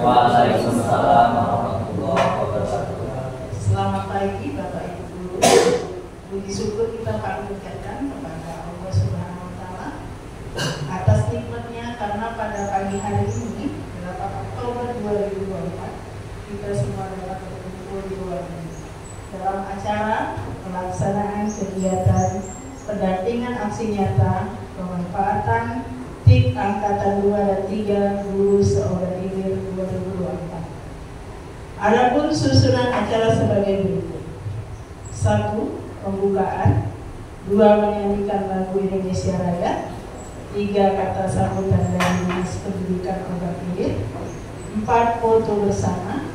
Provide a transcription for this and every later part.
Waalaikumsalam warahmatullahi wabarakatuh. Selamat pagi Bapak Ibu Guru. Puji syukur kita panjatkan kepada Allah Subhanahu wa Ta'ala atas nikmatnya, karena pada pagi hari ini 8 Oktober 2024 kita semua dapat berkumpul di ruang ini dalam acara pelaksanaan kegiatan pendampingan aksi nyata pemanfaatan TIK Angkatan 2 dan 3 Guru Seolah Ilir 2024. Adapun susunan acara sebagai berikut: 1. Pembukaan, 2. Menyanyikan lagu Indonesia Raya, 3. Kata sambutan dari Dinas Pendidikan Obat Ilir, 4. Foto bersama,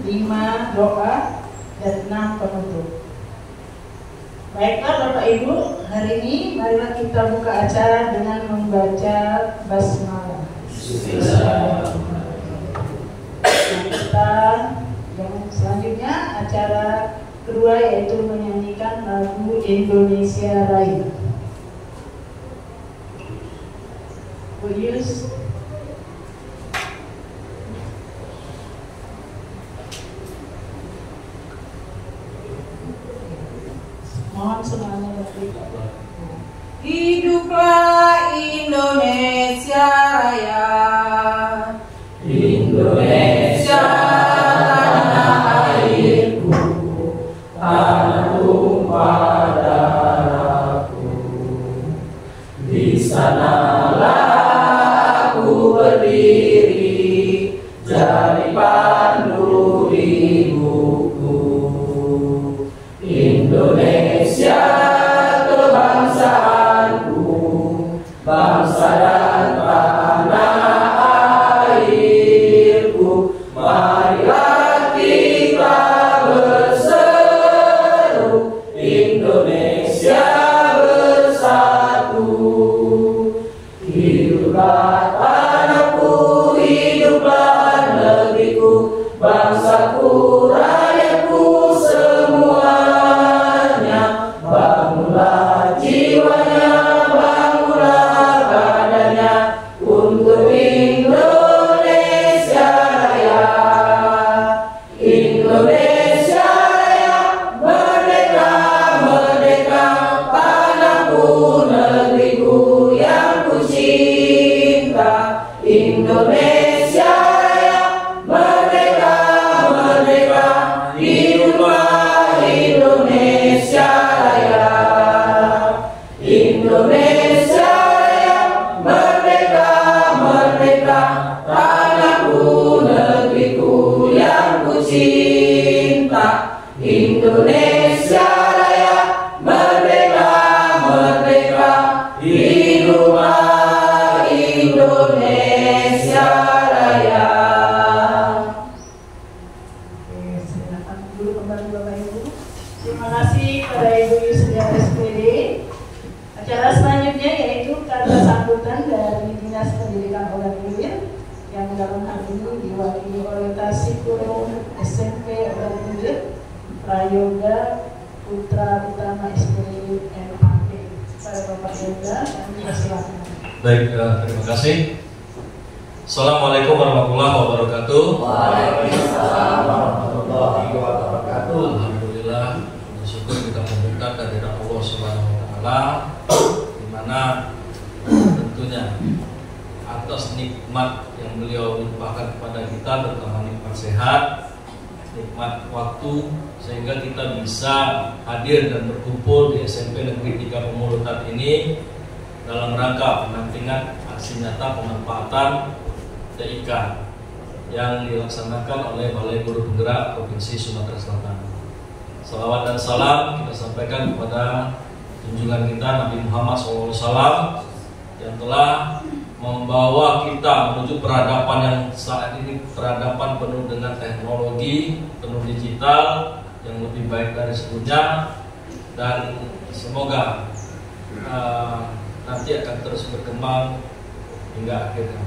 5. Doa, dan 6. Penutup. Baiklah Bapak Ibu, hari ini marilah kita buka acara dengan membaca basmalah. Kita yang selanjutnya acara kedua yaitu menyanyikan lagu Indonesia Raya. Mohon semuanya berdiri. Hiduplah Indonesia Raya, Indonesia tanah airku, tanah tumpah darahku. Di sanalah aku berdiri, jadi pandu ibuku. Indonesia kebangsaanku, bangsa dan tanah airku. Marilah kita berseru, Indonesia bersatu. Hiduplah tanahku, hiduplah negeriku, bangsaku, rakyatku semuanya. Bangunlah jiwanya, bangunlah badannya untuk Indonesia Raya. Indonesia Raya, merdeka, merdeka, tanahku, negeriku yang ku cinta. Indonesia Raya, merdeka, merdeka, hiduplah Indonesia Raya. Indonesia Raya, merdeka, merdeka, tanahku, negeriku yang ku cinta. Indonesia Raya, merdeka, merdeka, hiduplah Indonesia Raya. Silakan dulu kembali Bapak Ibu. Terima kasih pada Ibu Yusriya SPD. Acara selanjutnya yaitu kata sambutan dari Dinas Pendidikan Obat Ilir yang dalam hal ini diwakili oleh Tasikurum SMP Obat Ilir, Prayoga Putra Utama SPD MAP. Pada Bapak Yoga, kami persilakan. Baik, terima kasih. Assalamualaikum warahmatullahi wabarakatuh. Waalaikumsalam warahmatullahi wabarakatuh. Alhamdulillah, bersyukur kita meminta kehadirat Allah Subhanahu wa Ta'ala, di mana tentunya atas nikmat yang beliau limpahkan kepada kita, terutama nikmat sehat, nikmat waktu, sehingga kita bisa hadir dan berkumpul di SMP Negeri 3 Pemulutan ini dalam rangka pendampingan aksi nyata pemanfaatan TIK yang dilaksanakan oleh Balai Guru Penggerak Provinsi Sumatera Selatan. Salawat dan salam kita sampaikan kepada junjungan kita Nabi Muhammad SAW yang telah membawa kita menuju peradaban yang saat ini peradaban penuh dengan teknologi, penuh digital yang lebih baik dari sebelumnya, dan semoga nanti akan terus berkembang hingga akhirnya.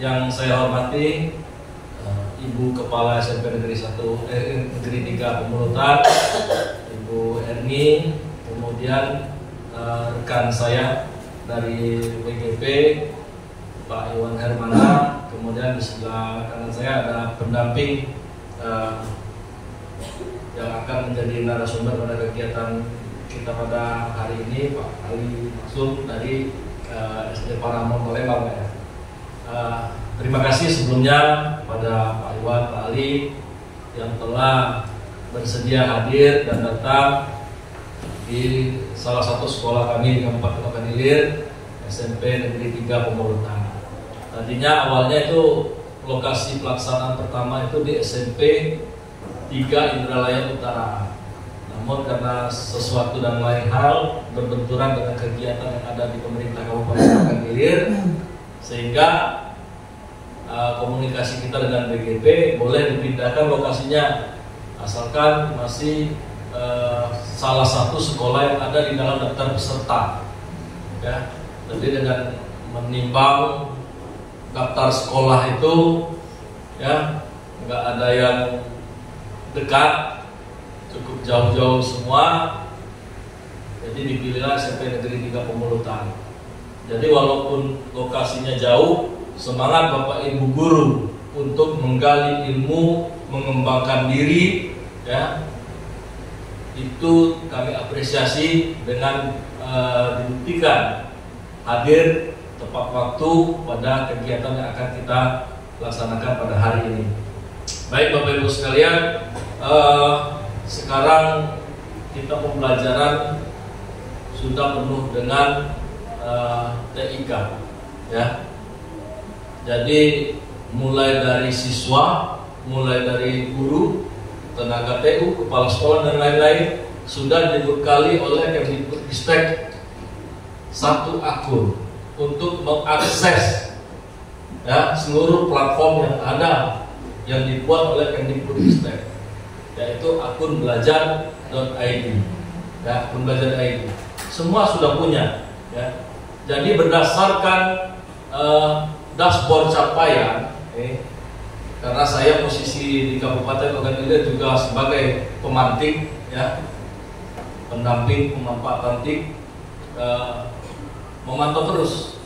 Yang saya hormati Ibu Kepala SMP Negeri 3 Pemulutan, Ibu Erni, kemudian rekan saya dari WGP Pak Iwan Hermana, kemudian di sebelah kanan saya ada pendamping yang akan menjadi narasumber pada kegiatan kita pada hari ini, Pak Ali Maksum dari SD Paramon Palembang ya. Terima kasih sebelumnya kepada Pak Iwan, Pak Ali yang telah bersedia hadir dan datang di salah satu sekolah kami di Kabupaten Ogan Ilir, SMP Negeri 3 Pemulutan. Tadinya awalnya itu lokasi pelaksanaan pertama itu di SMP 3 Indralaya Utara. Namun karena sesuatu dan lain hal berbenturan dengan kegiatan yang ada di pemerintah Kabupaten Ogan Ilir, sehingga komunikasi kita dengan BGP boleh dipindahkan lokasinya asalkan masih salah satu sekolah yang ada di dalam daftar peserta ya. Jadi dengan menimbang daftar sekolah itu ya, nggak ada yang dekat, cukup jauh-jauh semua, jadi dipilihlah SMP Negeri 3 Pemulutan. Jadi walaupun lokasinya jauh, semangat Bapak Ibu guru untuk menggali ilmu, mengembangkan diri ya, itu kami apresiasi dengan dibuktikan hadir tepat waktu pada kegiatan yang akan kita laksanakan pada hari ini. Baik Bapak Ibu sekalian, sekarang kita pembelajaran sudah penuh dengan TIK ya. Jadi mulai dari siswa, mulai dari guru, tenaga TU, kepala sekolah dan lain-lain sudah dibekali oleh Kemdikbudristek satu akun untuk mengakses ya seluruh platform yang ada yang dibuat oleh Kemdikbudristek, yaitu akun belajar.id ya, akun belajar.id. Semua sudah punya ya. Jadi berdasarkan dashboard capaian, karena saya posisi di Kabupaten Ogan Ilir juga sebagai pemantik ya, pendamping pemanfaatan TIK, memantau terus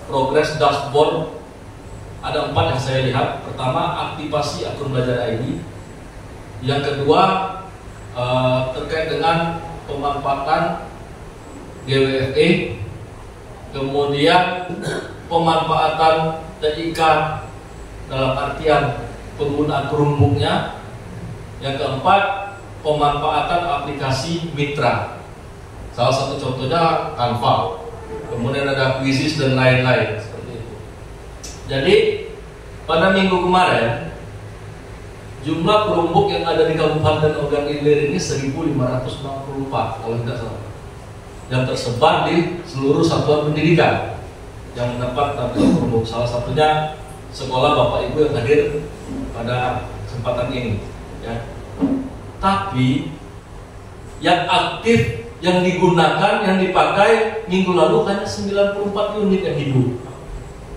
progres dashboard. Ada 4 yang saya lihat. Pertama, aktivasi akun belajar ID. Yang kedua, terkait dengan pemanfaatan GWFE. Kemudian pemanfaatan TIK dalam artian penggunaan Chromebooknya. Yang keempat, pemanfaatan aplikasi mitra. Salah satu contohnya Canva. Kemudian ada Quizzes dan lain-lain seperti itu. Jadi pada minggu kemarin jumlah Chromebook yang ada di Kabupaten Ogan Ilir ini 1.564 kalau tidak salah, yang tersebar di seluruh satuan pendidikan yang mendapat tampilan Chromebook. Salah satunya sekolah Bapak Ibu yang hadir pada kesempatan ini ya. Tapi yang aktif, yang digunakan, yang dipakai minggu lalu hanya 94 unit yang hidup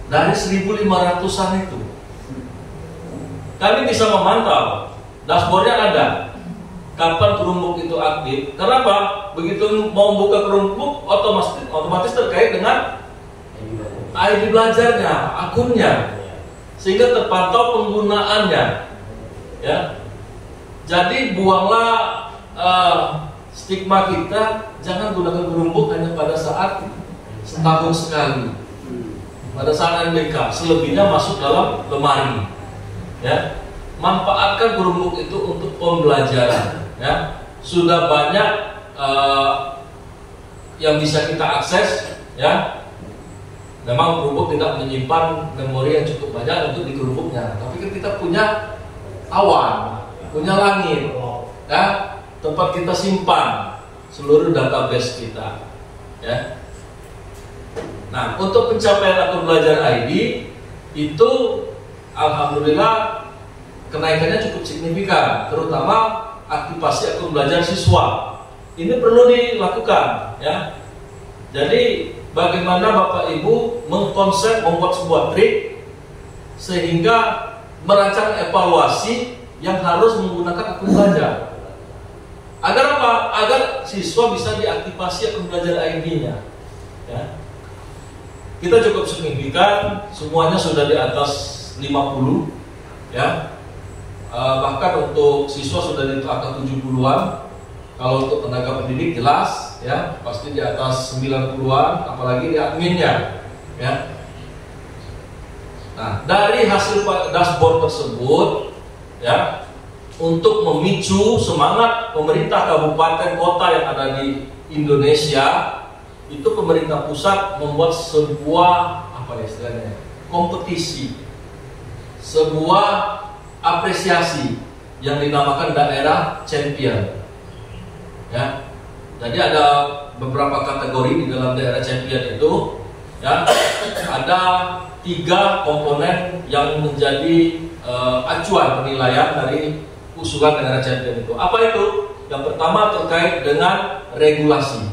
dari 1.500-an itu. Kami bisa memantau, dashboardnya ada kapan Chromebook itu aktif. Kenapa? Begitu mau buka Chromebook otomatis terkait dengan ID belajarnya, akunnya, sehingga terpantau penggunaannya ya. Jadi buanglah stigma kita, jangan gunakan Chromebook hanya pada saat setahun sekali, pada saat MBK, selebihnya masuk dalam lemari ya. Manfaatkan Chromebook itu untuk pembelajaran ya. Sudah banyak yang bisa kita akses ya. Memang Chromebook tidak menyimpan memori yang cukup banyak untuk di Chromebooknya, tapi kita punya awan, punya langit ya, tempat kita simpan seluruh database kita ya. Nah, untuk pencapaian akun belajar ID itu alhamdulillah kenaikannya cukup signifikan, terutama aktivasi akun belajar siswa. Ini perlu dilakukan ya. Jadi bagaimana Bapak Ibu mengkonsep, membuat sebuah trik sehingga merancang evaluasi yang harus menggunakan akun belajar. Agar apa? Agar siswa bisa diaktifasi akun belajar ID-nya ya. Kita cukup signifikan, semuanya sudah di atas ya. Bahkan untuk siswa sudah di angka 70-an. Kalau untuk tenaga pendidik jelas ya, pasti di atas 90-an, apalagi di adminnya ya. Nah, dari hasil dashboard tersebut ya, untuk memicu semangat pemerintah kabupaten kota yang ada di Indonesia, itu pemerintah pusat membuat sebuah kompetisi, sebuah apresiasi yang dinamakan daerah champion. Ya, jadi ada beberapa kategori di dalam daerah champion itu. Ya, ada 3 komponen yang menjadi acuan penilaian dari usulan daerah champion itu. Apa itu? Yang pertama terkait dengan regulasi.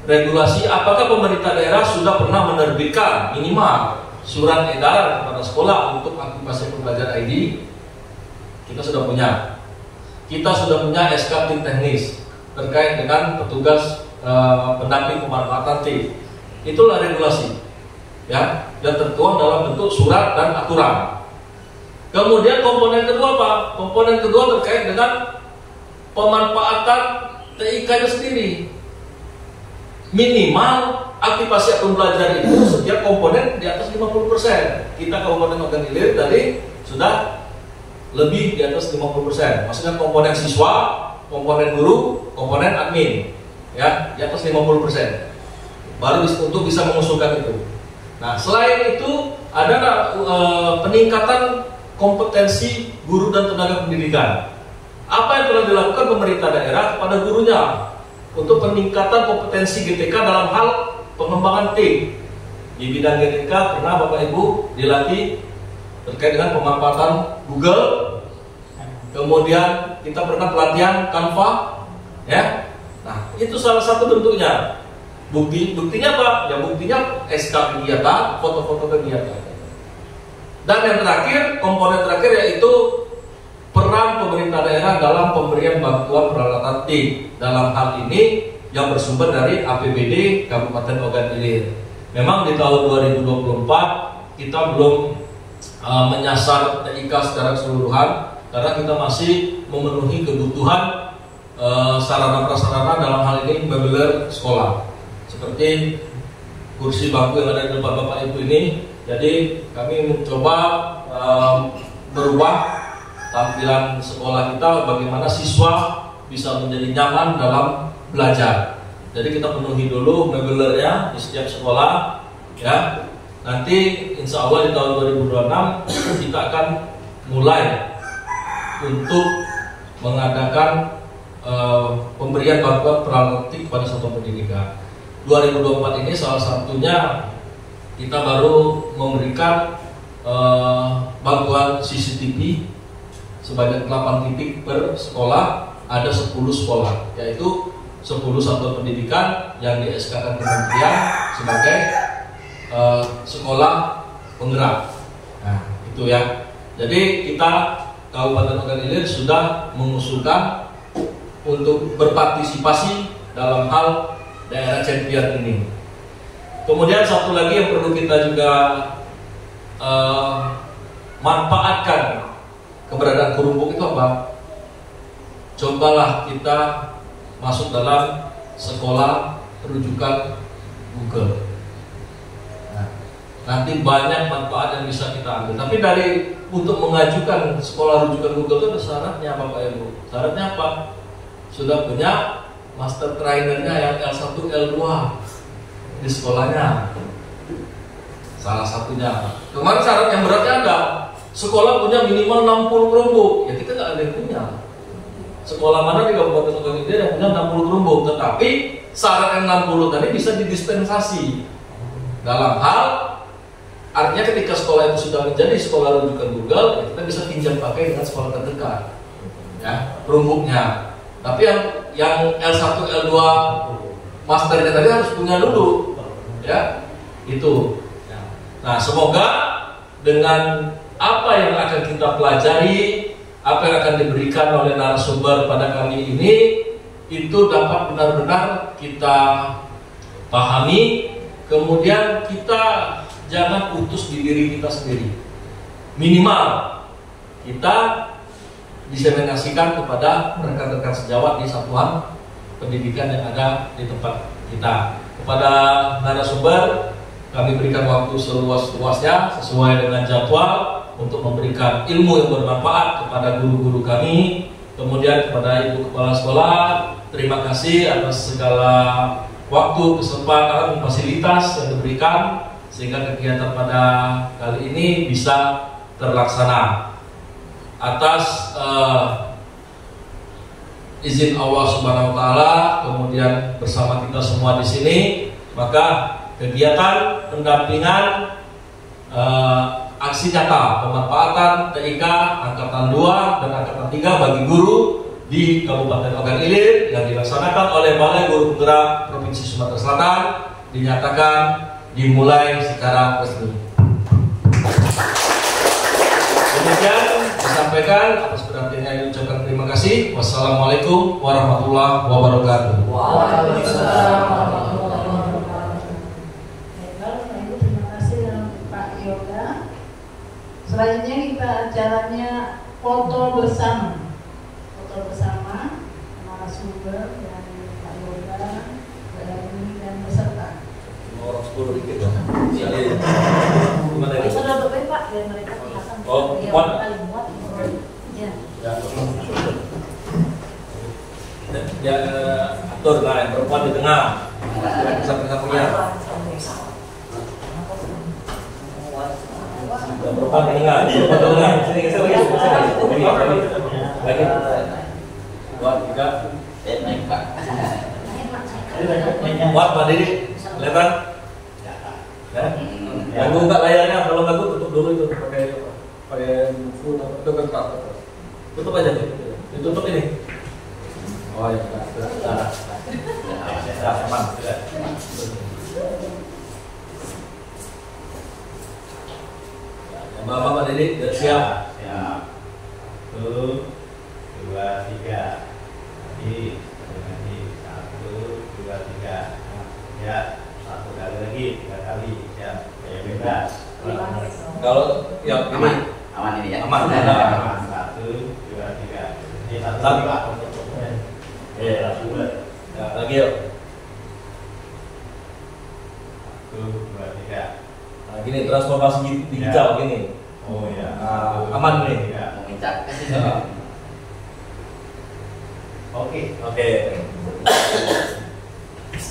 Regulasi, apakah pemerintah daerah sudah pernah menerbitkan minimal surat edaran kepada sekolah untuk aktivasi pembelajaran ID? Kita sudah punya. Kita sudah punya SK tim teknis terkait dengan petugas pendamping pemanfaatan TIK. Itulah regulasi, ya, yang tertuang dalam bentuk surat dan aturan. Kemudian komponen kedua apa? Komponen kedua terkait dengan pemanfaatan TIK-nya sendiri. Minimal aktivasi akun belajar itu setiap komponen di atas 50%. Kita Kabupaten Ogan Ilir tadi sudah lebih di atas 50%. Maksudnya komponen siswa, komponen guru, komponen admin, ya, di atas 50%. Baru untuk bisa mengusulkan itu. Nah, selain itu ada peningkatan kompetensi guru dan tenaga pendidikan. Apa yang telah dilakukan pemerintah daerah kepada gurunya untuk peningkatan kompetensi GTK dalam hal pengembangan TIK. Di bidang GTK pernah Bapak Ibu dilatih terkait dengan pemanfaatan Google. Kemudian kita pernah pelatihan Canva, ya. Nah, itu salah satu bentuknya. Buktinya apa? Ya buktinya SK kegiatan, foto-foto kegiatan. Dan yang terakhir, komponen terakhir yaitu peran pemerintah daerah dalam pemberian bantuan peralatan TIK. Dalam hal ini yang bersumber dari APBD Kabupaten Ogan Ilir. Memang di tahun 2024 kita belum menyasar TIK secara keseluruhan karena kita masih memenuhi kebutuhan sarana prasarana dalam hal ini meubilir sekolah. Seperti kursi bangku yang ada di depan Bapak Ibu ini. Jadi kami mencoba berubah tampilan sekolah kita bagaimana siswa bisa menjadi nyaman dalam belajar. Jadi kita penuhi dulu meubilernya di setiap sekolah, ya. Nanti insya Allah di tahun 2026 kita akan mulai untuk mengadakan pemberian bantuan peralatan TIK pada satuan pendidikan. 2024 ini salah satunya kita baru memberikan bantuan CCTV sebanyak 8 titik per sekolah, ada 10 sekolah, yaitu 10 satuan pendidikan yang di SK-kan kementerian sebagai sekolah penggerak. Nah, itu ya. Jadi kita Kabupaten Ogan Ilir sudah mengusulkan untuk berpartisipasi dalam hal daerah champion ini. Kemudian satu lagi yang perlu kita juga manfaatkan keberadaan Kurumbuk itu apa? Cobalah kita masuk dalam sekolah rujukan Google. Nah, nanti banyak manfaat yang bisa kita ambil. Tapi dari untuk mengajukan sekolah rujukan Google itu ada syaratnya Bapak Ibu. Syaratnya apa? Sudah punya master trainernya yang L1, L2 di sekolahnya. Salah satunya. Kemarin syarat yang beratnya ada. Sekolah punya minimal 60 Chromebook. Ya kita nggak ada yang punya. Sekolah mana di Kabupaten Ogan Ilir yang punya 60 Chromebook. Tetapi syarat yang 60 tadi bisa didispensasi. Dalam hal artinya ketika sekolah itu sudah menjadi sekolah rujukan Google, ya kita bisa pinjam pakai dengan sekolah terdekat. Ya, Chromebooknya. Tapi yang L1, L2 masternya tadi harus punya dulu, ya, itu. Nah, semoga dengan apa yang akan kita pelajari, apa yang akan diberikan oleh narasumber pada kali ini, itu dapat benar-benar kita pahami. Kemudian kita jangan putus di diri kita sendiri. minimal kita diseminasikan kepada rekan-rekan sejawat di satuan pendidikan yang ada di tempat kita. Kepada narasumber kami berikan waktu seluas-luasnya sesuai dengan jadwal untuk memberikan ilmu yang bermanfaat kepada guru-guru kami. Kemudian kepada Ibu Kepala Sekolah, terima kasih atas segala waktu, kesempatan, fasilitas yang diberikan sehingga kegiatan pada kali ini bisa terlaksana. Atas izin Allah Subhanahu wa taala, kemudian bersama kita semua di sini, maka kegiatan pendampingan aksi nyata pemanfaatan TIK Angkatan 2 dan Angkatan 3 bagi guru di Kabupaten Ogan Ilir yang dilaksanakan oleh Balai Guru Penggerak Provinsi Sumatera Selatan dinyatakan dimulai secara resmi. Demikian disampaikan, atas perhatiannya diucapkan terima kasih. Wassalamualaikum warahmatullahi wabarakatuh. Waalaikumsalam. Terima kasih Pak Yoga. Selanjutnya kita acaranya foto bersama. Foto bersama narasumber dan Pak Yoga dan peserta. Orang 10 dikit dong. Gimana ini? Sudah betul Pak, biar mereka kelihatan. Oh, Dia muat. kali muat. Ya. Ya, atur lah, yang perempuan di tengah. Bisa-bisa. Perempuan di tengah. Sini geser lagi. Buat tiga. Buat Pak Didi, kelihatan? Yang buka layarnya, kalau nggak tutup dulu itu pakai full atau kertas. Tutup aja tuh, ditutup ini. Oh ya, sudah, aman. Bapak Didi, sudah siap? Siap. 1, 2, 3. Lagi, 1, 2, 3. Ya, 1 kali lagi, 3 kali. Ya, kayak bebas. Kalau ya ini Aman ini ya. aman. 1, 2, 3. Ini 1 lagi Pak. Langsung Ya, lagi yuk. 1, 2, 3. Nah, gini transformasi digital gini. Oh ya. Aman nih. Mengincak. Oke. Oke.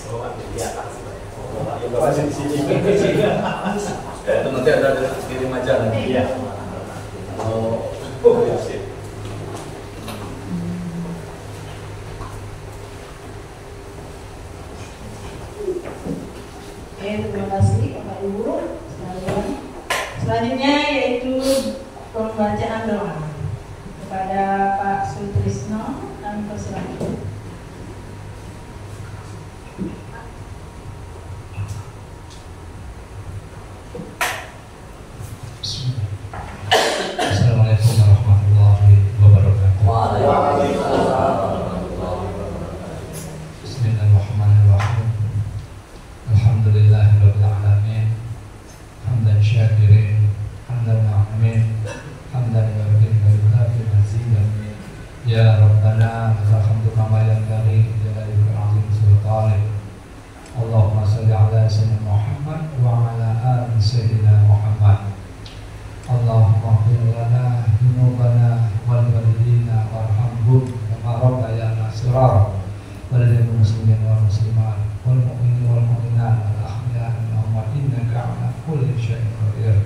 Oh, di atas. Di sini. Itu nanti ada kirim aja nanti. Iya. Oh, ya sip. Oke, terima kasih Bapak Ibu sekalian. Selanjutnya yaitu pembacaan doa kepada Pak Sutrisno dan persilakan. Assalamualaikum warahmatullahi wabarakatuh. Waalaikumsalam. Bismillahirrahmanirrahim. Alhamdulillahirabbil alamin. Hamdan syakirin, hamdan na'imin, hamdan yukafi mazidan. Ya Rabbana, lakal kama yanbaghi li jalalika al-'azim sultanik. Allahumma shalli ala sayyidina Muhammad wa ala ali sayyidina Muhammad. Allahumma ighfir lana dzunubana wal walidina warhamhum kama rabbayana shighara wal lil muslimin wal muslimat wal mu'minin wal mu'minat wal ahya'i minhum innaka 'ala kulli syai'in qadir.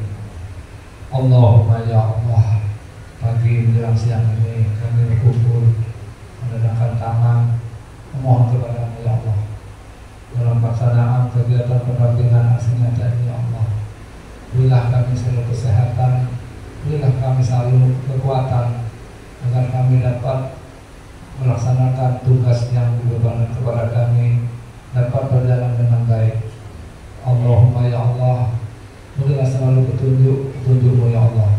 Allahumma ya Allah, pagi menjelang siang ini kami berkumpul mengadakan tangan memohon kepada ya Allah dalam pelaksanaan kegiatan pendampingan aksi nyata ini ya Allah. Berilah kami selalu kesehatan, berilah kami selalu kekuatan agar kami dapat melaksanakan tugas yang dibebankan kepada kami dapat berjalan dengan baik. Allahumma ya Allah, berilah selalu petunjuk-petunjuk-Mu ya Allah.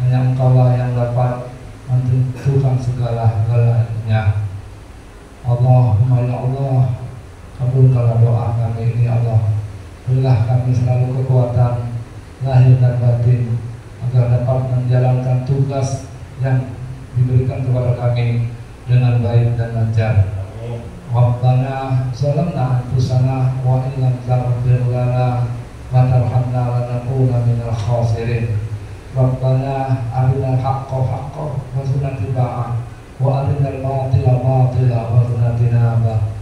Hanya Engkaulah yang dapat menentukan segala-galanya. Allahumma ya Allah, kabulkanlah doa kami ini ya Allah. Berilah kami selalu kekuatan lahir dan batin agar menjalankan tugas yang diberikan kepada kami dengan baik dan lancar. Rabbana zalamna anfusana wa illam taghfir lana wa tarhamna lanakuna minal khasirin. Rabbana arinal haqqa haqqan warzuqna ittiba'ah wa arinal batila batila warzuqna tinabah.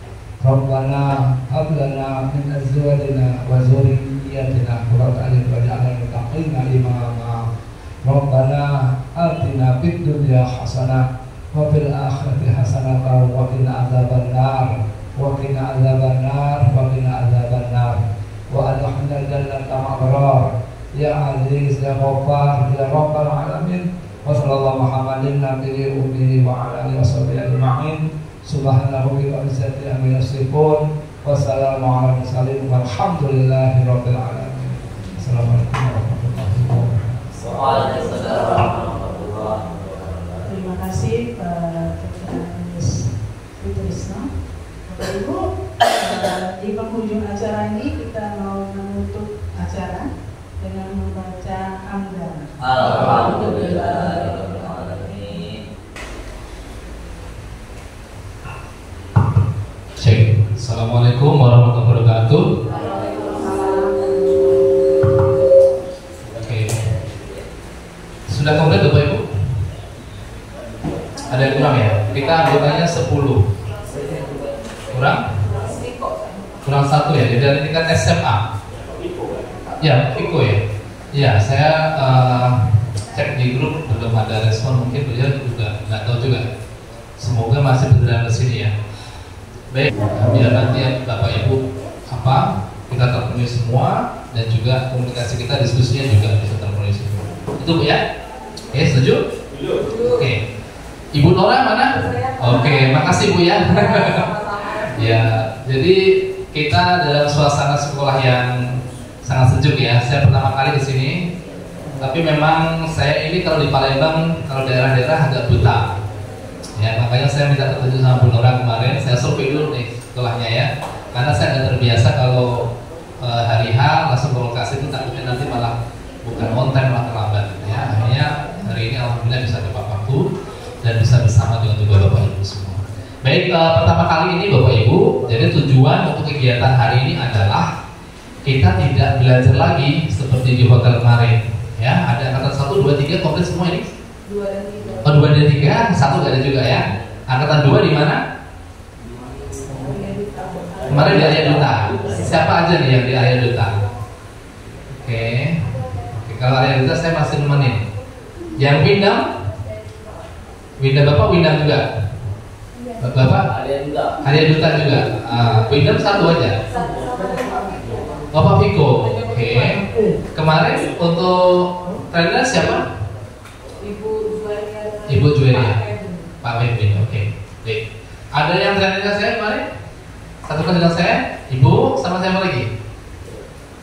Rabbana hab lana min azwajina wa dzurriyyatina qurrata a'yun waj'alna lil muttaqina imama. Rabbana atina fid dunya hasanah wa fil akhirati hasanah wa qina adzabannar wa qina adzabannar wa qina adzabannar wa adkhilna jannata ma'abrar ya aziz ya ghaffar ya rabbal alamin. Wa sallallahu Muhammadin nabiyyi ummi wa ala alihi washabbihi ajma'in. Subhanahu wa izzati amma yasifun wa salamun ala mursalin walhamdulillahi rabbil alamin. Assalamualaikum warahmatullahi wabarakatuh. Waalaikumsalam warahmatullahi wabarakatuh. Terima kasih Pak Anies Sutrisno. Bapak Ibu, di penghujung acara ini kita mau menutup acara dengan membaca hamdalah. Alhamdulillahirobbilalamin. Assalamualaikum warahmatullahi wabarakatuh. Oke. Sudah komplit Bapak Ibu? Ada yang kurang ya? Kita anggotanya 10. Kurang? Kurang 1 ya. Jadi dari tingkat SMA. Ya, Viko ya. Ya, saya cek di grup belum ada respon, mungkin beliau juga nggak tahu juga. Semoga masih berjalan ke sini ya. Baik, biar nanti Bapak Ibu kita terpenuhi semua dan juga komunikasi kita, diskusinya juga bisa terpenuhi semua. Itu Bu ya? Oke, setuju? Oke. Ibu Nora mana? Oke, makasih Bu ya. Ya, jadi kita dalam suasana sekolah yang sangat sejuk ya. Saya pertama kali di sini, tapi memang saya ini kalau di Palembang, kalau daerah-daerah agak buta. Ya, makanya saya minta petunjuk sama Bu Nora kemarin. Saya survei dulu nih sekolahnya ya, karena saya nggak terbiasa kalau hari H langsung ke lokasi itu, takutnya nanti malah bukan on time, malah terlambat. Ya, akhirnya hari ini alhamdulillah bisa tepat waktu dan bisa bersama dengan juga Bapak Ibu semua. Baik, pertama kali ini Bapak Ibu, jadi tujuan untuk kegiatan hari ini adalah kita tidak belajar lagi seperti di hotel kemarin. Ya, ada angkatan 1, 2, 3 komplit semua ini. 2 dan 3. Oh, 2 dan 3, 1 gak ada juga ya. Angkatan 2 di mana? Kemarin di Arya Duta. Siapa aja nih yang di Arya Duta? Oke, kalau Arya Duta saya masih nemenin. Yang Windam? Windam Bapak Windam juga? Bapak? Arya Duta juga. Windam 1 aja. Bapak Viko. Oke. Kemarin untuk trainer siapa? Ibu Juweria, Pak Wendin, oke. Baik. Ada yang trainer saya kemarin? Satu kelas dengan saya, Ibu sama siapa lagi?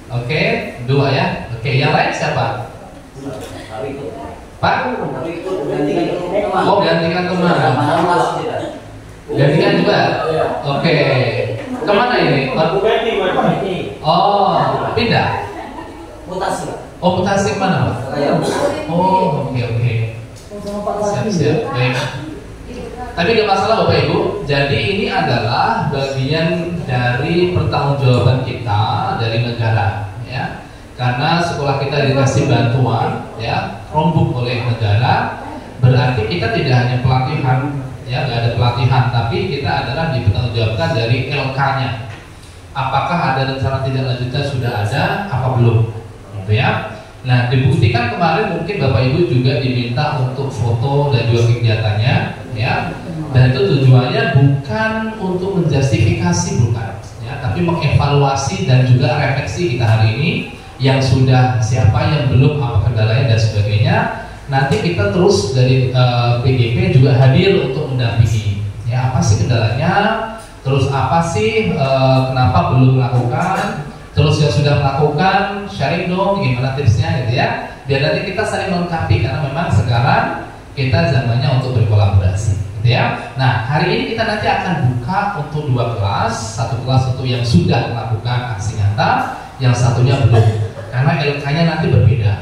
Oke, 2 ya. Oke, yang lain siapa? Pak? Oh, gantikan teman. Gantikan juga. Oke. Kemana ini? Oh, pindah. Oh, mutasi kemana Pak? Oh, oke. Siap, baik. Tapi gak masalah Bapak Ibu. Jadi ini adalah bagian dari pertanggungjawaban kita dari negara, ya. Karena sekolah kita dikasih bantuan, ya, rombuk oleh negara. Berarti kita tidak hanya pelatihan, ya, nggak ada pelatihan, tapi kita adalah dipertanggungjawabkan dari LK-nya. Apakah ada rencana tindak lanjutnya sudah ada, apa belum, gitu ya. Nah, dibuktikan kemarin mungkin Bapak Ibu juga diminta untuk foto dan juga kegiatannya, ya. Dan itu tujuannya bukan untuk menjustifikasi, bukan, ya, tapi mengevaluasi dan juga refleksi kita hari ini yang sudah, siapa yang belum, apa kendalanya dan sebagainya. Nanti kita terus dari PGP juga hadir untuk mendampingi. Ya, apa sih kendalanya? Terus apa sih kenapa belum melakukan? Terus yang sudah melakukan, sharing dong gimana tipsnya gitu ya. Biar nanti kita saling melengkapi, karena memang sekarang kita zamannya untuk berkolaborasi gitu ya. Nah, hari ini kita nanti akan buka untuk 2 kelas. Satu kelas untuk yang sudah melakukan aksi nyata, yang satunya belum. Karena LK-nya nanti berbeda.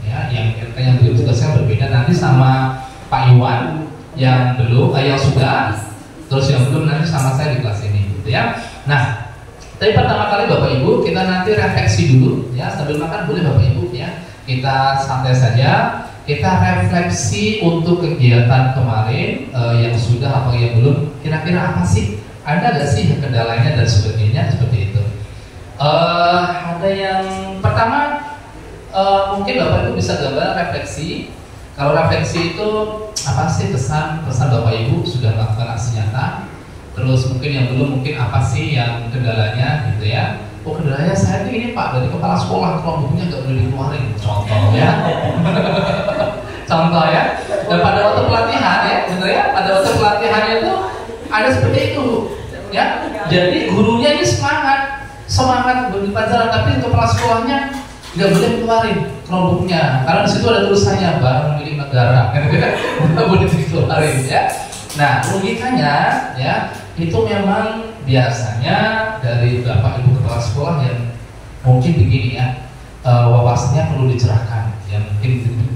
Ya, yang LK yang belum tugasnya berbeda. berbeda nanti sama Pak Iwan yang belum, yang sudah, terus yang belum nanti sama saya di kelas ini, gitu ya. Nah, tapi pertama kali Bapak Ibu kita nanti refleksi dulu, ya sambil makan boleh Bapak Ibu ya. Kita santai saja, kita refleksi untuk kegiatan kemarin yang sudah atau yang belum. Kira-kira apa sih? Ada nggak sih kendalanya dan sebagainya seperti itu? Ada yang pertama mungkin Bapak Ibu bisa gambar refleksi. Kalau refleksi itu apa sih pesan Bapak Ibu sudah melakukan aksi nyata? Terus mungkin yang belum mungkin apa sih yang kendalanya gitu ya? Oh kendalanya saya ini Pak dari kepala sekolah kalau bukunya nggak boleh dikeluarin. Contoh ya. Contoh ya. Dan pada waktu pelatihan ya, benar ya? Pada waktu pelatihannya itu ada seperti itu ya. Jadi gurunya ini semangat berbicara, tapi kepala sekolahnya nggak boleh keluarin Chromebooknya karena di situ ada tulisannya barang milik negara, nggak boleh dikeluarin ya. Nah logikanya ya itu memang biasanya dari bapak ibu kepala sekolah yang mungkin begini ya, wawasannya perlu dicerahkan. Ya mungkin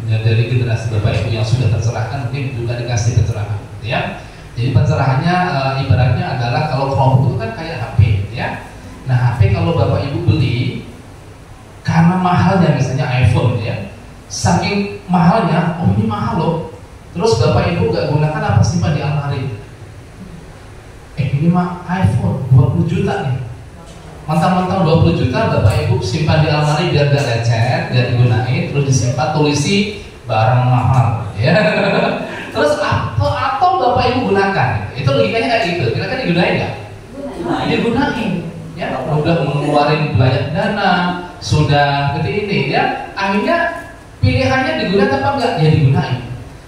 dari generasi bapak ibu yang sudah tercerahkan mungkin juga dikasih pencerahan, ya. Jadi pencerahannya ibaratnya adalah kalau Chromebook itu kan kayak HP, ya. Nah HP kalau bapak ibu beli karena mahalnya misalnya iPhone ya, saking mahalnya, oh ini mahal loh. Terus bapak ibu gak gunakan apa simpan di almari? Ini mah iPhone 20 juta nih. Mentang-mentang 20 juta bapak ibu simpan di almari biar gak lecet, biar digunain, terus disimpan tulisi barang mahal ya. Terus atau bapak ibu gunakan. Itu logikanya kayak gitu. Kira-kira digunain gak? Digunain. Ya, udah mengeluarkan banyak dana, sudah gede ini ya, akhirnya pilihannya digunakan apa enggak? Ya digunain.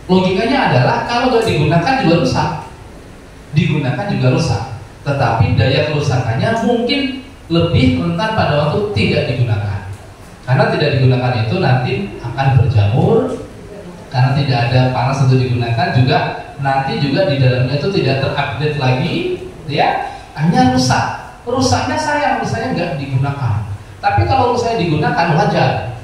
Logikanya adalah kalau nggak digunakan juga rusak, digunakan juga rusak. Tetapi daya kerusakannya mungkin lebih rentan pada waktu tidak digunakan. Karena tidak digunakan itu nanti akan berjamur, karena tidak ada panas untuk digunakan juga nanti juga di dalamnya itu tidak terupdate lagi, ya, hanya rusak. Rusaknya sayang, rusaknya nggak digunakan. Tapi kalau rusaknya digunakan wajar.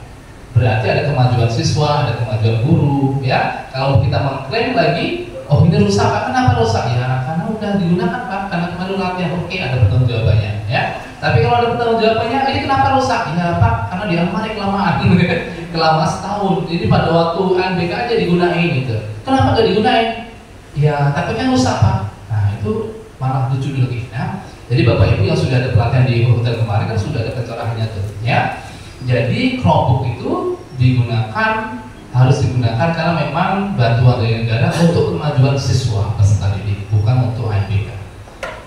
Berarti ada kemajuan siswa, ada kemajuan guru, ya. Kalau kita mengklaim lagi, oh ini rusak, Pak. Kenapa rusak? Ya karena udah digunakan Pak, karena kemarin latihan. Oke, ada pertanggungjawabannya, ya. Tapi kalau ada pertanggungjawabannya, ini kenapa rusak? Ya Pak, karena di almari kelamaan, kelamaan setahun. Jadi pada waktu UNBK aja digunain gitu. Kenapa nggak digunain? Ya takutnya rusak Pak. Nah itu malah lucu lagi, ya. Jadi bapak ibu yang sudah ada pelatihan di hotel kemarin kan sudah ada pencerahannya tuh, ya. Jadi Chromebook itu harus digunakan karena memang bantuan dari negara untuk kemajuan siswa peserta didik, bukan untuk UNBK.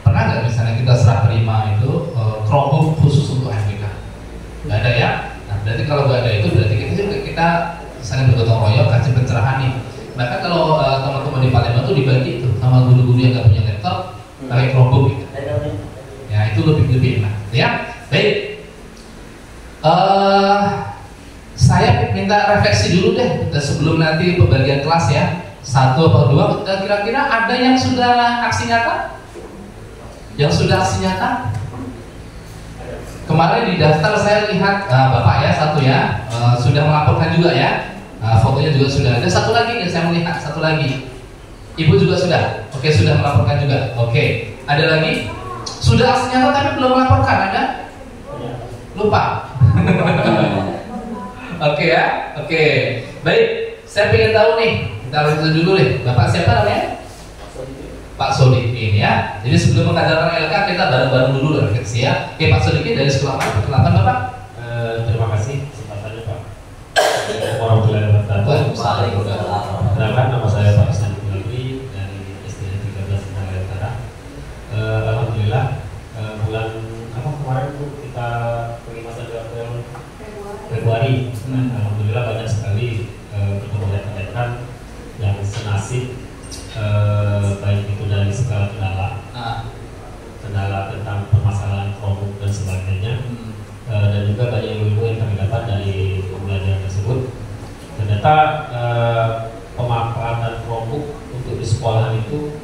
Pernah nggak misalnya kita serah terima itu Chromebook khusus untuk UNBK? Nggak ada ya. Nah berarti kalau nggak ada itu berarti kita saling bergotong royong kasih pencerahan nih. Bahkan kalau teman-teman di Palembang tuh dibagi itu sama guru-guru yang nggak punya laptop pakai Chromebook gitu. Ya itu lebih enak, ya. Baik. Saya minta refleksi dulu deh sebelum nanti pembagian kelas ya. 1 atau 2. Kira-kira ada yang sudah aksi nyata? Yang sudah aksi nyata? Kemarin di daftar saya lihat bapak ya 1 ya, sudah melaporkan juga ya. Fotonya juga sudah ada. 1 lagi yang saya melihat, 1 lagi. Ibu juga sudah. Oke, sudah melaporkan juga. Oke. Ada lagi? Sudah aksi nyata tapi belum melaporkan, ada? Lupa. Oke ya, oke. Baik, saya ingin tahu nih. Kita lanjut dulu nih. Bapak siapa namanya? Pak Sodikin ya. Jadi sebelum mengajarkan LK kita bareng-bareng dulu refleksi ya. Oke Pak Sodikin dari sekolah apa? Perkenalkan Bapak. Terima kasih kesempatannya Pak. Warahmatullahi wabarakatuh. Perkenalkan nama saya Pak Sandi Mulakri dari SD 13 Nagara Utara. Alhamdulillah bulan apa kemarin tuh kita pergi masa di April Februari. Alhamdulillah banyak sekali bertemu rekan-rekan yang senasib, baik itu dari segala kendala tentang permasalahan Chromebook dan sebagainya, dan juga banyak ilmu yang kami dapat dari pembelajaran tersebut. Ternyata pemanfaatan Chromebook untuk di sekolahan itu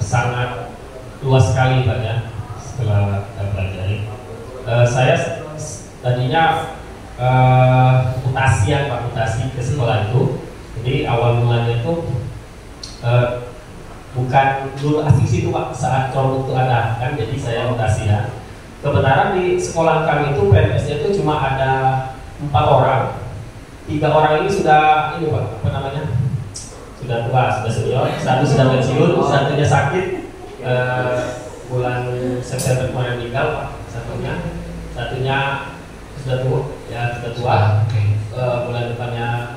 sangat luas sekali Pak ya. Setelah kita pelajari, saya tadinya mutasi ke sekolah itu awal mulanya itu bukan dulu asing situ Pak, saat Chromebook itu ada kan, jadi saya mutasi ya. Kebenaran di sekolah kami itu PNS-nya itu cuma ada 4 orang. 3 orang ini sudah ini Pak, apa namanya? Sudah tua, sudah senior. Satu sudah pensiun, satunya sakit. Bulan September kemarin meninggal Pak, satunya sudah tua, ya sudah tua. Bulan depannya,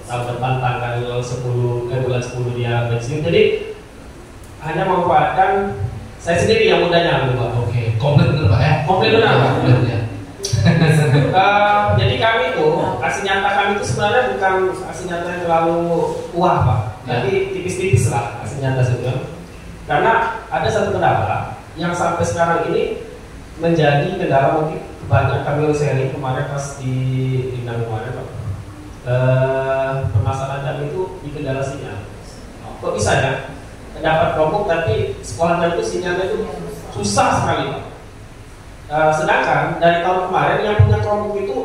tahun depan tanggal 10, bulan 10 dia pensiun. Jadi hanya memanfaatkan saya sendiri yang mudanya, Pak. Oke, komplit benar Pak ya? Komplit benar Pak. Komplit ya. Jadi kami itu, aksi nyata kami itu sebenarnya bukan aksi nyata yang terlalu wah Pak. Jadi tipis-tipis lah aksi nyata sebenarnya. Karena ada satu kendala yang sampai sekarang ini menjadi kendala mungkin banyak kami sharing kemarin pas di Dinang kemarin Pak. Permasalahan kami itu di kendala sinyal. Kok bisa ya? Dapat Chromebook tapi sekolah kami itu sinyalnya itu susah sekali Pak. Sedangkan dari tahun kemarin yang punya Chromebook itu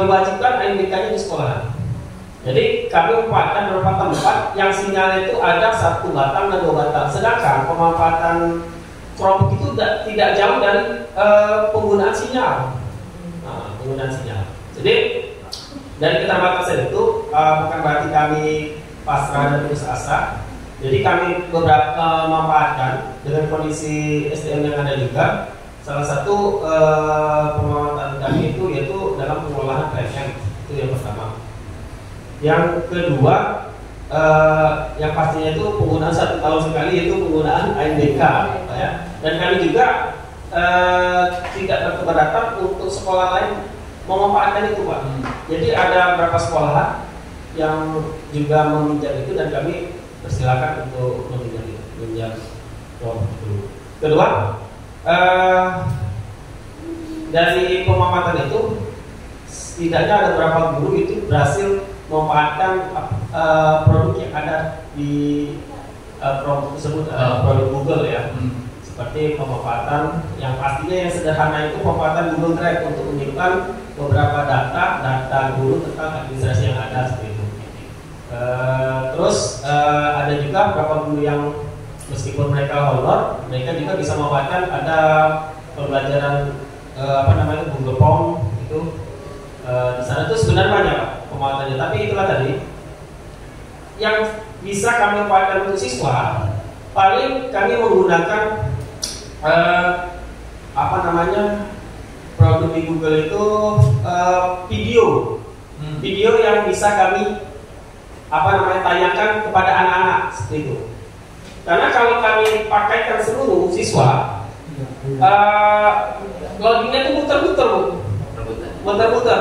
diwajibkan IMDK-nya di sekolah. Jadi kami memanfaatkan beberapa tempat yang sinyalnya itu ada 1 batang dan 2 batang. Sedangkan pemanfaatan Chromebook itu tidak jauh dari penggunaan sinyal. Penggunaan sinyal. Jadi dari keterbatasan itu bukan berarti kami pasrah dan putus asa. Jadi kami beberapa memanfaatkan dengan kondisi SDM yang ada juga. Salah satu pengamatan kami itu yaitu dalam pengolahan PLN, itu yang pertama. Yang kedua, yang pastinya itu penggunaan 1 tahun sekali yaitu penggunaan IMDK, ya. Dan kami juga tidak berkeberatan untuk sekolah lain memanfaatkan itu Pak. Jadi ada beberapa sekolah yang juga meminjam itu dan kami persilakan untuk meminjam itu. Kedua, dari pemamatan itu setidaknya ada beberapa guru itu berhasil memanfaatkan produk yang ada di produk tersebut, produk Google ya. Seperti pemanfaatan yang pastinya yang sederhana itu pemanfaatan Google Drive untuk menyimpan beberapa data guru tentang administrasi yang ada seperti itu. Terus ada juga beberapa guru yang meskipun mereka honor, mereka juga bisa memanfaatkan ada pembelajaran Google Form itu. Di sana tuh sebenarnya banyak pemanfaatannya, tapi itulah tadi yang bisa kami manfaatkan untuk siswa. Paling kami menggunakan produk di Google itu video yang bisa kami tayangkan kepada anak-anak seperti itu. Karena kalau kami pakaikan seluruh siswa, loginnya itu muter-muter.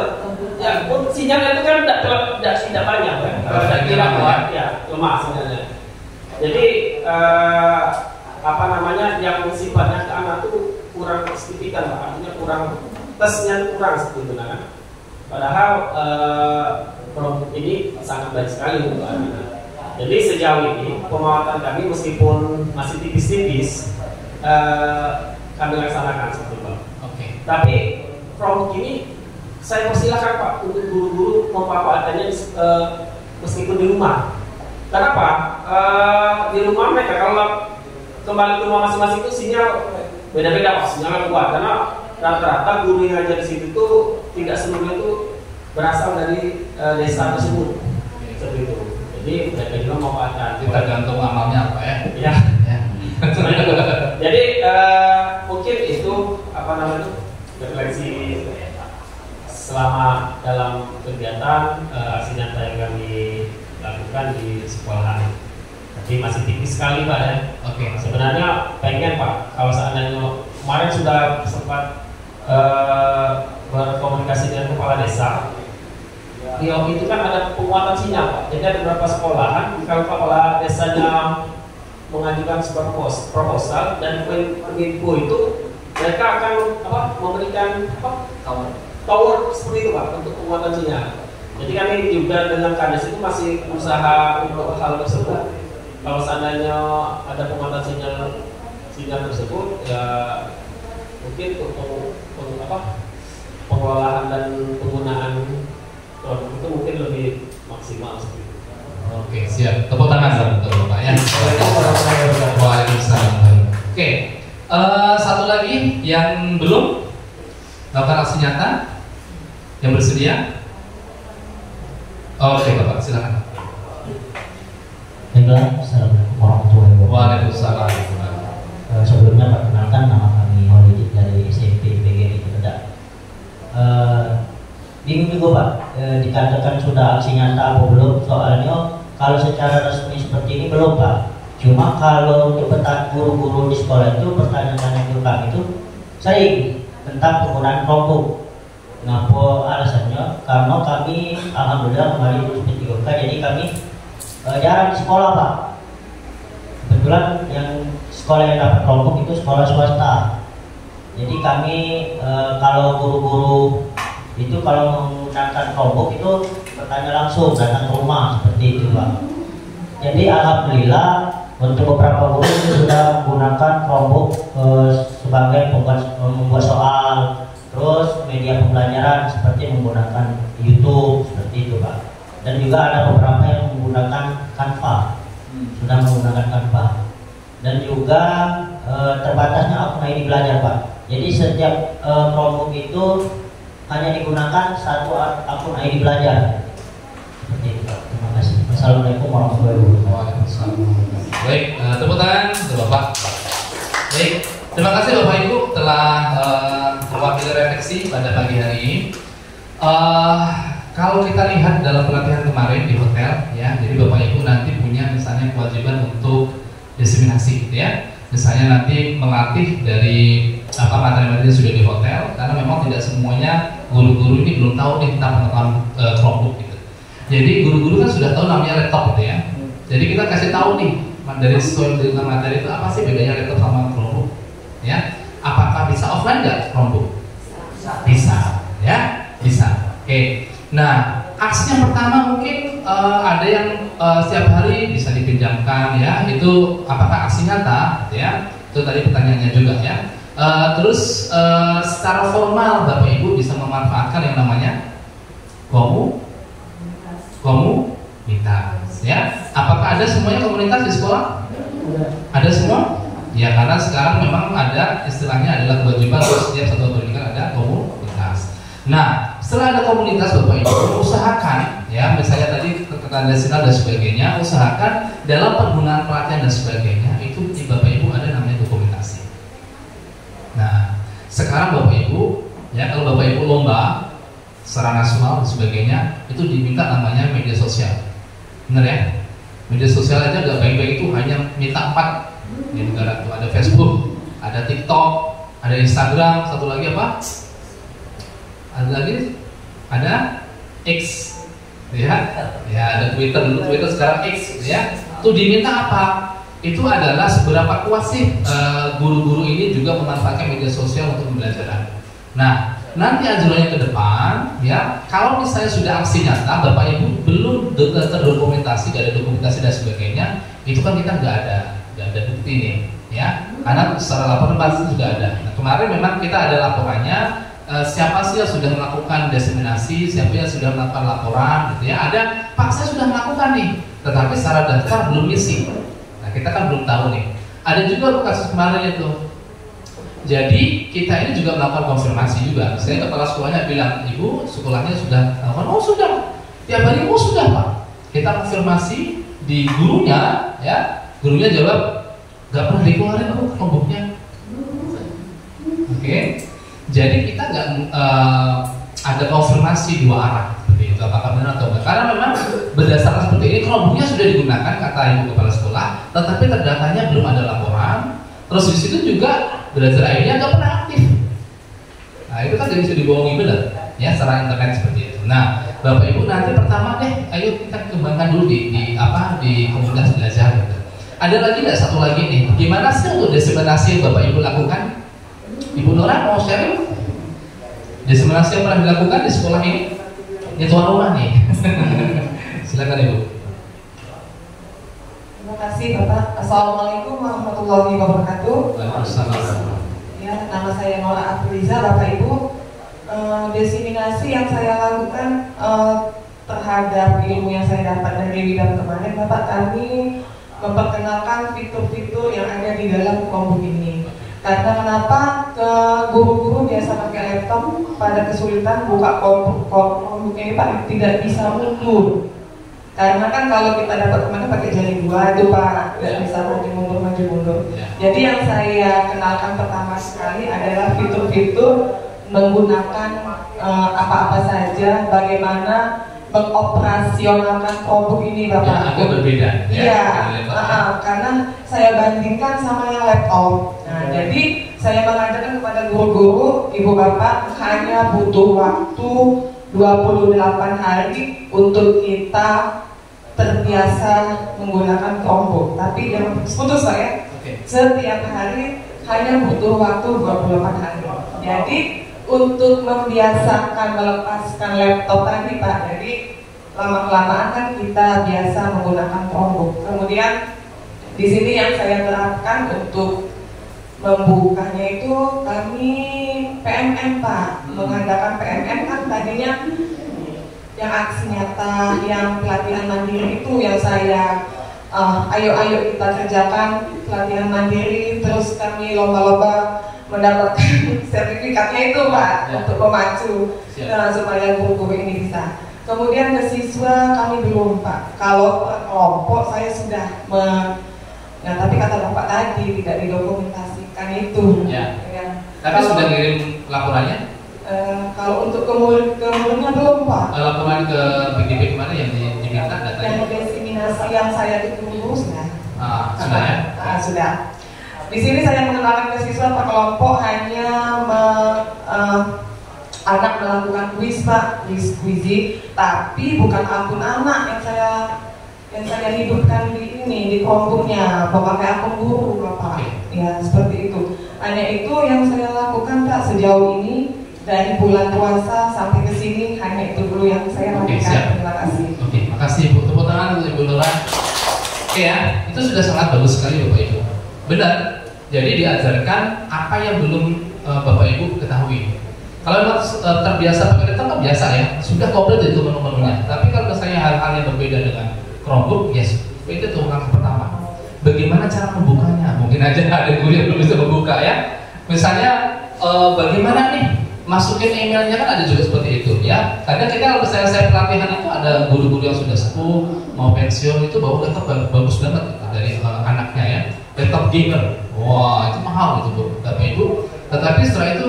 Ya, sinyalnya itu kan tidak banyak kan, tidak kuat, ya lemah sinyalnya. Jadi yang sifatnya ke anak itu kurang signifikan, artinya kurang tesnya kurang seperti itu kan. Padahal produk ini sangat baik sekali untuk anak. Jadi sejauh ini pemanfaatan kami meskipun masih tipis-tipis kami laksanakan seperti itu. Oke. Tapi produk ini saya persilakan Pak untuk guru-guru memanfaatkannya meskipun di rumah. Kenapa? Di rumah mereka kalau kembali ke rumah masing-masing itu sinyal beda-beda Pak, sinyalnya kuat. Karena rata-rata guru yang ngajar di situ itu tidak seluruhnya itu berasal dari desa tersebut. Seperti itu. Jadi mereka juga memanfaatkan. Tergantung amalnya apa ya? Ya. Jadi mungkin itu refleksi selama dalam kegiatan aksi nyata yang kami lakukan di sekolahan. Jadi masih tipis sekali Pak ya. Oke. Sebenarnya pengen Pak kalau seandainya kemarin sudah sempat berkomunikasi dengan kepala desa. Riau itu kan ada penguatan sinyal Pak. Jadi ada beberapa sekolahan kalau kepala desanya mengajukan sebuah proposal dan Kominfo itu mereka akan memberikan tower seperti itu Pak untuk penguatan sinyal. Jadi kami juga dengan Kades itu masih usaha untuk hal tersebut. Kalau seandainya ada penguatan sinyal tersebut, ya mungkin untuk pengelolaan dan penggunaan produk itu mungkin lebih maksimal seperti itu. Oke, siap. Tepuk tangan untuk Bapak ya. Waalaikumsalam. Oke, satu lagi yang belum melakukan aksi nyata, yang bersedia. Oke, Bapak, silakan. Baiklah, assalamualaikum warahmatullahi wabarakatuh. Waalaikumsalam. Sebelumnya perkenalkan, nama kami Holidit dari SMP PGRI Kedak. Bingung juga Pak, dikatakan sudah aksi nyata apa belum? Soalnya kalau secara resmi seperti ini belum Pak. Cuma kalau untuk guru-guru di sekolah itu pertanyaan ke kami itu sering tentang penggunaan kelompok. Kenapa alasannya? Karena kami alhamdulillah kemarin seperti juga, jadi kami jarang di sekolah Pak. Kebetulan yang sekolah yang dapat kelompok itu sekolah swasta. Jadi kami kalau guru-guru itu kalau menggunakan kelompok itu bertanya langsung, datang ke rumah seperti itu Pak. Jadi alhamdulillah untuk beberapa guru sudah menggunakan kelompok sebagai membuat soal, terus media pembelajaran seperti menggunakan YouTube seperti itu Pak. Dan juga ada beberapa yang menggunakan Canva, sudah menggunakan Canva. Dan juga terbatasnya akun ID belajar Pak. Jadi setiap kelompok itu hanya digunakan satu akun ID belajar. Seperti itu Pak. Terima kasih. Assalamualaikum warahmatullahi wabarakatuh. Baik, tepuk tangan untuk Bapak. Baik, terima kasih Bapak Ibu telah mewakili refleksi pada pagi hari ini. Kalau kita lihat dalam pelatihan kemarin di hotel, ya, jadi Bapak Ibu nanti punya misalnya kewajiban untuk diseminasi, gitu ya. Misalnya nanti melatih dari materi-materi yang sudah di hotel, karena memang tidak semuanya guru-guru ini belum tahu nih tentang pengetahuan kelompok gitu. Jadi guru-guru kan sudah tahu namanya laptop gitu ya. Jadi kita kasih tahu nih dari sesuai dengan materi itu apa sih bedanya laptop sama kelompok, ya? Apakah bisa offline nggak kelompok? Bisa, ya, bisa. Oke. Nah, aksi yang pertama mungkin ada yang setiap hari bisa dipinjamkan, ya. Itu apakah aksi nyata, ya? Itu tadi pertanyaannya juga, ya. Terus secara formal Bapak Ibu bisa memanfaatkan yang namanya komunitas, ya. Apakah ada semuanya komunitas di sekolah? Ada semua? Ya, karena sekarang memang ada istilahnya adalah kewajiban setiap satuan pendidikan ada komunitas. Nah, setelah ada komunitas Bapak Ibu usahakan, ya, misalnya tadi keterangan dan sebagainya, usahakan dalam penggunaan pelatihan dan sebagainya itu di Bapak Ibu ada namanya dokumentasi. Nah, sekarang Bapak Ibu, ya, kalau Bapak Ibu lomba secara nasional dan sebagainya itu diminta namanya media sosial. Benar ya? Media sosial aja gak baik-baik itu hanya minta 4 di negara itu. Ada Facebook, ada TikTok, ada Instagram, satu lagi apa? Ada X, ya, ada Twitter dulu, Twitter sekarang X, ya. Itu diminta apa? Itu adalah seberapa kuat sih guru-guru ini juga memanfaatkan media sosial untuk pembelajaran. Nah, nanti anjurannya ke depan, ya, kalau misalnya sudah aksi nyata, Bapak Ibu belum terdokumentasi, gak ada dokumentasi dan sebagainya, itu kan kita nggak ada bukti nih, ya. Karena secara laporan pasti sudah ada. Nah, kemarin memang kita ada laporannya. Siapa sih yang sudah melakukan diseminasi, siapa yang sudah melakukan laporan, gitu ya. Ada, Pak saya sudah melakukan nih, tetapi secara daftar belum isi. Nah, kita kan belum tahu nih. Ada juga kasus kemarin itu. Jadi kita ini juga melakukan konfirmasi juga. Saya kepala sekolahnya bilang, Ibu sekolahnya sudah melakukan, oh sudah, tiap hari oh sudah Pak. Kita konfirmasi di gurunya, ya, gurunya jawab, gak pernah dikeluarin kok kelompoknya. Oke. Jadi kita nggak ada konfirmasi dua arah seperti itu, apakah benar atau enggak. Karena memang berdasarkan seperti ini kelompoknya sudah digunakan kata ibu kepala sekolah, tetapi terdatanya belum ada laporan. Terus di situ juga belajar ID-nya nggak pernah aktif. Nah itu kan jadi bisa dibohongi benar, ya, secara internet seperti itu. Nah Bapak Ibu nanti pertama deh, ayo kita kembangkan dulu di komunitas belajar. Gitu. Ada lagi nggak satu lagi nih? Gimana sih untuk diseminasi yang Bapak Ibu lakukan? Ibu Nora mau sharing diseminasi yang pernah dilakukan di sekolah ini? Ini tuan rumah nih. Silakan Ibu. Terima kasih Bapak. Assalamualaikum warahmatullahi wabarakatuh. Waalaikumsalam. Ya, nama saya Nora Afiliza, Bapak Ibu. Diseminasi yang saya lakukan terhadap ilmu yang saya dapat dari Widam kemarin, Bapak, kami memperkenalkan fitur-fitur yang ada di dalam Chromebook ini. Karena kenapa ke guru-guru biasa pakai laptop pada kesulitan buka Chromebook ini Pak tidak bisa mundur. Karena kan kalau kita dapat kemana pakai jari dua itu Pak tidak bisa maju mundur. Jadi yang saya kenalkan pertama sekali adalah fitur-fitur menggunakan apa-apa saja, bagaimana mengoperasionalkan Chromebook ini Bapak. Ya, agak berbeda. Iya, karena saya bandingkan sama yang laptop. Nah, jadi saya mengatakan kepada guru-guru, ibu bapak hanya butuh waktu 28 hari untuk kita terbiasa menggunakan Chromebook. Tapi yang putus saya, setiap hari hanya butuh waktu 28 hari. Jadi untuk membiasakan melepaskan laptop tadi Pak, jadi lama-kelamaan kan kita biasa menggunakan Chromebook. Kemudian di sini yang saya terapkan untuk membukanya itu kami PMM Pak, mengadakan PMM kan tadinya yang aksi nyata, yang pelatihan mandiri itu yang saya ayo kita kerjakan pelatihan mandiri, terus kami lomba-lomba mendapatkan sertifikatnya itu Pak untuk memacu supaya guru-guru ini bisa. Kemudian ke siswa kami belum Pak. Kalau kelompok saya sudah nah tapi kata Bapak tadi tidak didokumentasikan itu. Ya. Tapi sudah kirim laporannya? Kalau untuk kemudiannya belum Pak. Laporan ke BDP kemana yang diminta datanya? Yang diseminasi yang saya itu sudah. Sudah ya? Sudah. Di sini saya mengenalkan ke siswa per kelompok hanya anak melakukan kuis Pak, kuisi, tapi bukan akun anak yang saya hidupkan di Chromebooknya, memakai akun guru Bapak. Ya seperti itu. Hanya itu yang saya lakukan Pak sejauh ini dari bulan puasa sampai ke sini, hanya itu dulu yang saya lakukan. Terima kasih. Oke, makasih Ibu. Tepuk tangan untuk Ibu Nora. Oke ya, itu sudah sangat bagus sekali Bapak Ibu. Benar. Jadi diajarkan apa yang belum Bapak Ibu ketahui. Kalau memang terbiasa pakai laptop kan biasa ya, sudah komplit itu menu-menunya. Tapi kalau misalnya hal-hal yang berbeda dengan Chromebook, yes, itu tuh langkah pertama. Bagaimana cara membukanya? Mungkin aja ada guru yang belum bisa membuka ya. Misalnya bagaimana nih masukin emailnya, kan ada juga seperti itu ya. Kadang kita kalau misalnya saya pelatihan itu ada guru-guru yang sudah sepuh mau pensiun itu bawa laptop bagus banget gitu, dari anaknya ya, laptop gamer. Wah itu mahal itu Bapak Ibu. Tetapi setelah itu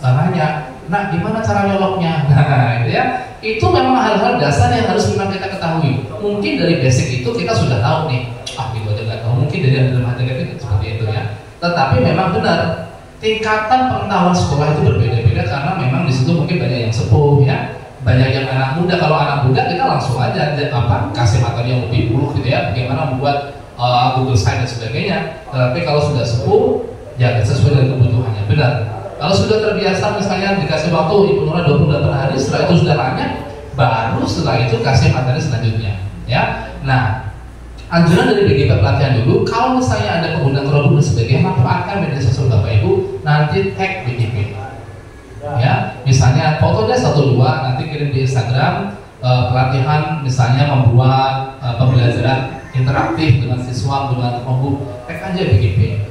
nanya, nah gimana cara nyoloknya? Nah gitu ya. Itu memang hal-hal dasar yang harus memang kita ketahui. Mungkin dari basic itu kita sudah tahu nih, gitu aja nggak tahu. Mungkin dari dalam hati kita seperti itu ya. Tetapi memang benar tingkatan pengetahuan sekolah itu berbeda-beda karena memang di situ mungkin banyak yang sepuh ya, banyak yang anak muda. Kalau anak muda kita langsung aja kasih materi yang lebih buluk gitu ya, bagaimana membuat Google Site dan sebagainya. Tapi kalau sudah sepuh ya sesuai dengan kebutuhannya, benar. Kalau sudah terbiasa misalnya dikasih waktu Ibu Nora 28 hari, setelah itu sudah banyak, baru setelah itu kasih materi selanjutnya ya. Nah, anjuran dari BGP pelatihan dulu, kalau misalnya ada penggunaan Chromebook dan sebagainya, manfaatkan media sosial Bapak Ibu, nanti tag BGP ya. Misalnya fotonya 1-2 nanti kirim di Instagram, pelatihan misalnya membuat pembelajaran interaktif dengan siswa menggunakan Chromebook, tag aja BGP.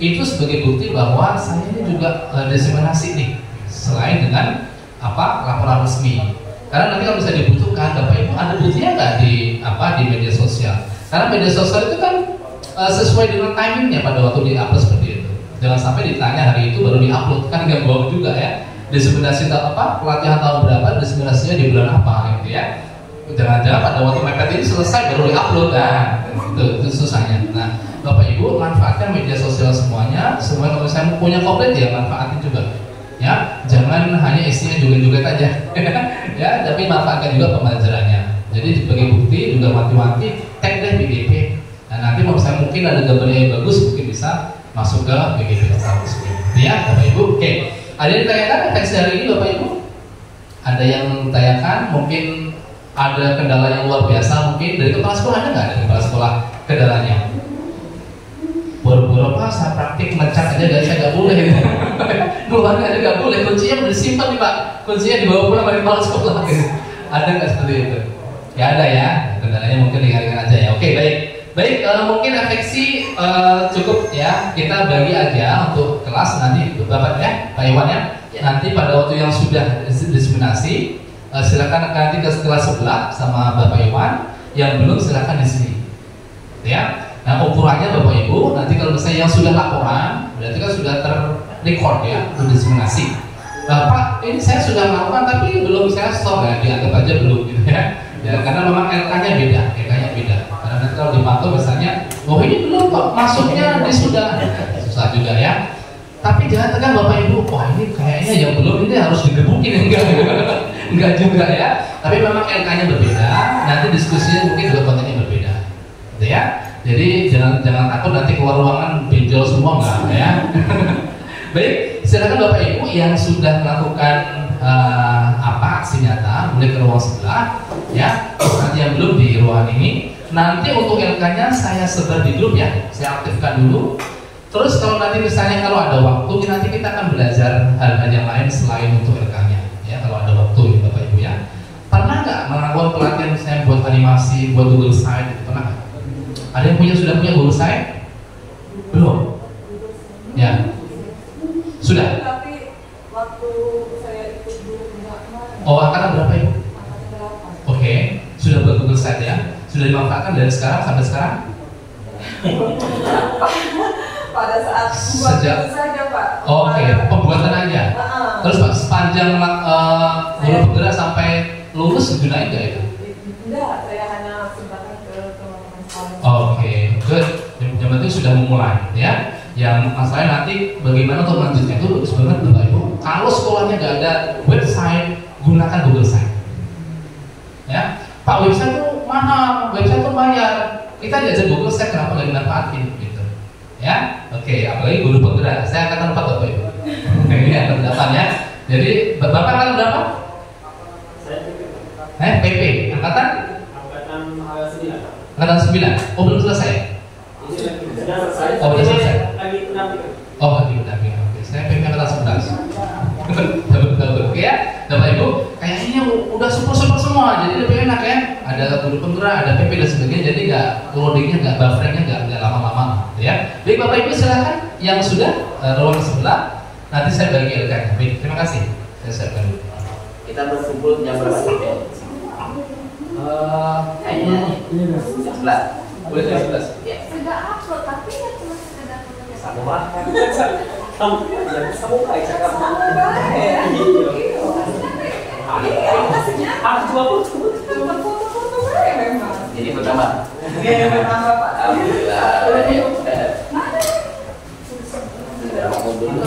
Itu sebagai bukti bahwa saya ini juga diseminasi nih, selain dengan laporan resmi. Karena nanti kalau bisa dibutuhkan, Bapak Ibu ada buktinya nggak di media sosial? Karena media sosial itu kan sesuai dengan timingnya pada waktu di-upload seperti itu. Jangan sampai ditanya hari itu baru di-upload, kan nggak bohong juga ya. Diseminasi pelatihan tahun berapa, diseminasinya di bulan apa gitu ya. Jangan-jangan pada waktu mepet ini selesai baru di-upload, nah itu susahnya. Nah Bapak Ibu manfaatkan media sosial semuanya kalau misalnya punya komplit ya manfaatin juga ya, jangan hanya isinya joget-joget aja ya, tapi manfaatkan juga pembelajarannya. Jadi sebagai bukti juga mati-mati tag deh BGP. Nah nanti kalau misalnya mungkin ada gambarnya yang bagus, mungkin bisa masuk ke BGP status ya Bapak Ibu. Oke, ada yang ditanyakan teks hari ini Bapak Ibu? Ada yang tanyakan, mungkin ada kendala yang luar biasa, mungkin dari kepala sekolah ada nggak? Dari kepala sekolah kendalanya? Boro-boro Pak, saya praktik ngecat aja dan saya nggak boleh. Keluarga aja nggak boleh, kuncinya udah disimpan nih Pak, kuncinya dibawa pulang dari kepala sekolah. Ada nggak seperti itu? Ya ada ya, kendalanya mungkin ringan-ringan aja ya. Oke, baik, mungkin refleksi cukup ya. Kita bagi aja untuk kelas nanti Bapak ya, Pak Iwan ya. Nanti pada waktu yang sudah diseminasi, silakan nanti ke kelas sebelah sama Bapak Iwan. Yang belum silakan di sini, ya. Nah ukurannya Bapak Ibu, nanti kalau misalnya yang sudah laporan, berarti kan sudah terrecord ya, sudah diseminasi. Pak, ini saya sudah lakukan tapi belum saya store ya, dianggap aja belum gitu ya. Ya, karena memang LK-nya beda, Karena nanti kalau dipantau misalnya, oh ini belum kok, masuknya di sudah, susah juga ya. Tapi jangan tegang Bapak Ibu, wah ini kayaknya yang belum ini harus digebukin, enggak juga ya. Tapi memang LK-nya berbeda, nanti diskusinya mungkin juga kontennya berbeda, gitu ya. Jadi jangan takut nanti keluar ruangan benjol semua enggak ya. Baik, silakan Bapak Ibu yang sudah melakukan aksi nyata boleh ke ruang sebelah ya. Nanti yang belum di ruangan ini, nanti untuk LK-nya saya sebar di grup ya, saya aktifkan dulu. Terus kalau nanti misalnya kalau ada waktu nanti kita akan belajar hal-hal yang lain selain untuk LK-nya ya, kalau ada waktu ya Bapak Ibu ya. Pernah nggak melakukan pelatihan misalnya buat animasi, buat Google Site gitu, pernah nggak? Ada yang sudah punya Google Site? Belum? Ya. Sudah? Tapi waktu saya ikut dulu kemarin. Oh, angkatan berapa Ibu? Oke, sudah buat Google Site ya? Sudah dimanfaatkan dari sekarang sampai sekarang? Pada saat Sejak saja Pak. Oke, pembuatan aja. Terus Pak, sepanjang guru penggerak sampai lulus gunain nggak itu? Enggak, saya hanya sebarkan ke teman-teman sekolah. Oke, good. Yang penting sudah memulai ya. Yang masalahnya nanti bagaimana untuk melanjutkan itu sebenarnya Bapak Ibu. Kalau sekolahnya nggak ada website, gunakan Google Site. Ya, Pak, website itu mahal, website itu bayar. Kita diajar Google Site, kenapa nggak dimanfaatin gitu? Ya, oke. Apalagi guru penggerak. Saya angkatan 4 Bapak Ibu. Oke, ini angkatan 8 ya. Jadi Bapak angkatan berapa? Saya PP. Angkatan 9. Angkatan 9. Oh belum selesai. Sudah selesai. Oh sudah selesai. Lagi pendampingan. Oh lagi pendampingan. Oke. Saya PP angkatan 11. Betul. Oke ya. Bapak Ibu, kayaknya udah super semua. Jadi lebih enak ya. Ada guru penggerak, ada PP dan sebagainya. Jadi nggak loadingnya, nggak bufferingnya nggak lama-lama. Ya. Baik Bapak Ibu silakan yang sudah ruang sebelah. Nanti saya bagi LK. Baik, terima kasih. Saya siapkan dulu. Kita berkumpul jam berapa ya? Kayaknya jam 11. Boleh jam 11? Ya. Sudah upload tapi ya cuma sekedar fotonya. Sama Pak. Kamu baik cakap. Jadi pertama. Pak. Alhamdulillah. Sudah mau dulu.